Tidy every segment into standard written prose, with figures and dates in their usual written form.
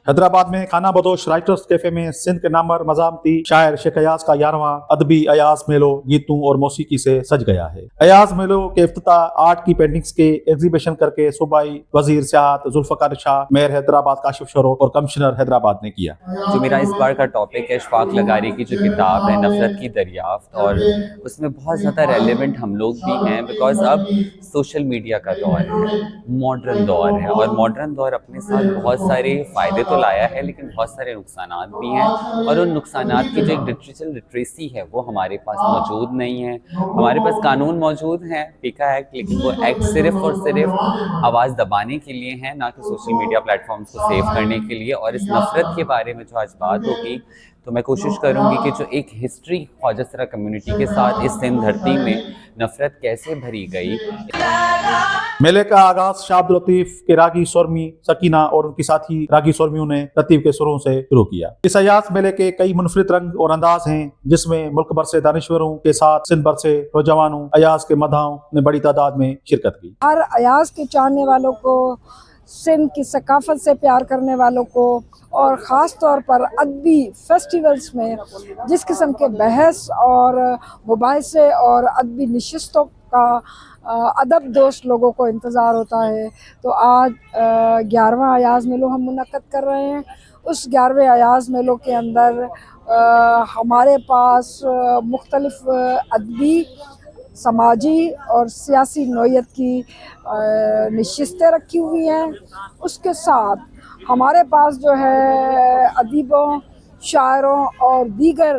हैदराबाद में खाना बदोश writers cafe में सिंध के नामवर मज़ामती शायर शेख अयाज का 11वां अदबी अयाज मेलो गीतों और मौसीकी से सज गया है। अयाज मेलो के इफ्तिताह आर्ट की पेंटिंग्स के एग्जीबिशन करके सूबाई वजीर सियाहत जुल्फकार शाह, मेयर हैदराबाद काशिफ शरोफ और कमिश्नर हैदराबाद ने किया। जो मेरा इस बार का टॉपिक है इशफाक लगारी की जो किताब है नफरत की दरियाफ्त, और उसमें बहुत ज़्यादा रेलेवेंट हम लोग भी हैं बिकॉज अब सोशल मीडिया का दौर है, मॉडर्न दौर है, और मॉडर्न दौर अपने साथ बहुत सारे फ़ायदे तो लाया है लेकिन बहुत सारे नुकसानात भी हैं, और उन नुकसानात की जो एक डिजिटल लिटरेसी है वो हमारे पास मौजूद नहीं है। हमारे पास कानून मौजूद हैं, पीका एक्ट, लेकिन वो एक्ट सिर्फ और सिर्फ आवाज़ दबाने के लिए हैं, ना कि सोशल मीडिया प्लेटफॉर्म्स को सेव करने के लिए। और इस नफ़रत के बारे में जो आज बात होगी तो मैं कोशिश करूंगी कि जो एक हिस्ट्री ख्वाजा कम्युनिटी के साथ इस सिंध धरती में नफरत कैसे भरी गई। मेले का आगाज शाह अब्दुल लतीफ के रागी सोरमी सकीना और उनकी साथी रागी सोरमियों ने रतीब के सुरों से शुरू किया। इस अयाज मेले के कई मुनफरिद रंग और अंदाज हैं, जिसमें मुल्क भर से दानिश्वरों के साथ सिंध भर से नौजवानों अयाज के मदाहों ने बड़ी तादाद में शिरकत की। हर अयाज के चाहने वालों को, सिंध की सकाफत से प्यार करने वालों को, और ख़ास तौर पर अदबी फेस्टिवल्स में जिस किस्म के बहस और मुबाहिसे और अदबी नशिस्तों का अदब दोस्त लोगों को इंतज़ार होता है, तो आज 11वां अयाज मेलो हम मुनक्कद कर रहे हैं। उस 11वें अयाज मेलो के अंदर हमारे पास मुख्तलिफ अदबी, समाजी और सियासी नौयत की नशिस्तें रखी हुई हैं। उसके साथ हमारे पास जो है अदीबों, शायरों और दीगर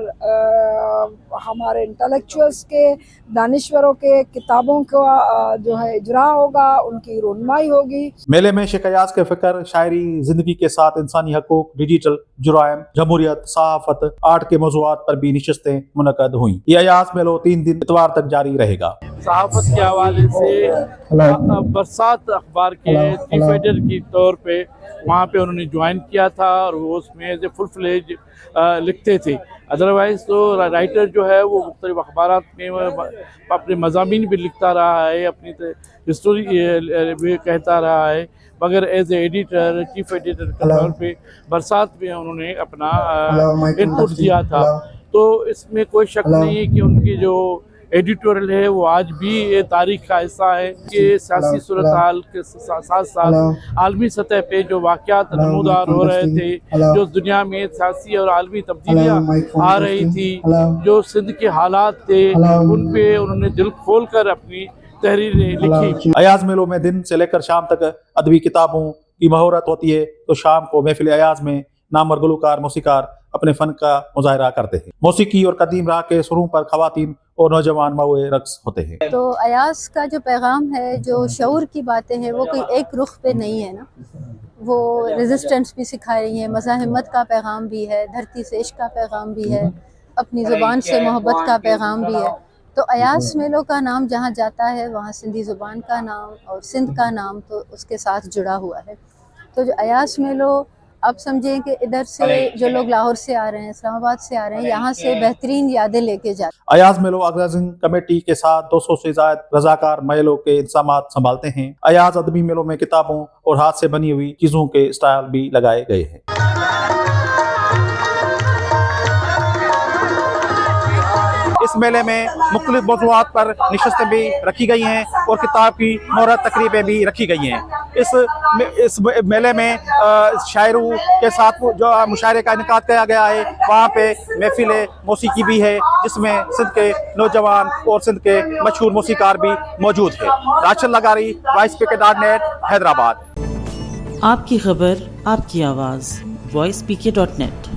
हमारे इंटेलेक्चुअल्स के, दानिश्वरों के किताबों का जो है इजरा होगा, उनकी रोनमाई होगी। मेले में शेख अयाज के फिक्र, शायरी, जिंदगी के साथ इंसानी हकूक, डिजिटल जुराइम, जमहूरियत, सहाफत, आर्ट के मौज़ूआत पर भी नशिस्तें मुनक्कद हुई। ये अयाज मेलो 3 दिन इतवार तक जारी रहेगा। सहाफत के हवाले से बरसात अखबार के चीफ एडिटर की तौर पे वहाँ पे उन्होंने ज्वाइन किया था, और वो उसमें एज ए फुल फ्लेज लिखते थे। अदरवाइज़ तो राइटर जो है वो मुख्तलिफ अखबारात में अपने मज़ामीन भी लिखता रहा है, अपनी हिस्टोरी भी कहता रहा है, मगर as a editor, chief editor के तौर पे बरसात में उन्होंने अपना इनपुट दिया था। तो इसमें कोई शक नहीं है कि उनकी जो एडिटोरियल है वो आज भी ये तारीख का हिस्सा है कि सियासी सूरत हाल के साथ साथ आलमी सतह पे जो वाक़यात नमूदार हो रहे थे, जो दुनिया में सियासी और आलमी तब्दीलियाँ आ रही थी, जो सिंध के हालात थे, उन पे उन्होंने दिल खोल कर अपनी तहरीरें लिखी। अयाज मेलों में दिन से लेकर शाम तक अदबी किताबों की महारत होती है, तो शाम को महफिल अयाज में नामवर गुलकार मौसीकार अपने फन का मुजाहरा करते हैं। मौसीकी और कदीम राह के सुरों पर खवातीन और नौजवान मौए रक्स होते हैं। तो अयाज का जो पैगाम है, जो शऊर की बातें हैं, वो कोई एक रुख पे नहीं है ना, वो रेजिस्टेंस भी सिखा रही है, मज़ाहिमत का पैगाम भी है, धरती से इश्क का पैगाम भी है, अपनी ज़ुबान से मोहब्बत का पैगाम भी है। तो अयाज मेलो का नाम जहाँ जाता है वहाँ सिंधी ज़ुबान का नाम और सिंध का नाम तो उसके साथ जुड़ा हुआ है। तो जो अयाज मेलो आप समझें कि इधर से जो लोग लाहौर से आ रहे हैं, इस्लामाबाद से आ रहे हैं, यहाँ से बेहतरीन यादें लेके जाते हैं। अयाज मेलो ऑर्गेनाइजिंग कमेटी के साथ 200 से ज्यादा रजाकार मेलों के इंतजामात संभालते हैं। अयाज अदबी मेलों में किताबों और हाथ से बनी हुई चीजों के स्टॉल भी लगाए गए हैं। इस मेले में मुख्तलिफ मौज़ूआत पर नशिस्तें भी रखी गई हैं और किताब की मुहर्रत तकरीबें भी रखी गई हैं। इस मेले में शायरों के साथ जो मुशायरे का इनकाद किया गया है, वहाँ पे महफिल मौसीकी भी है, जिसमें सिंध के नौजवान और सिंध के मशहूर मौसीकार भी मौजूद है। राशिद लगारी, voicepk.net, हैदराबाद। आपकी खबर, आपकी आवाज़, voicepk.net।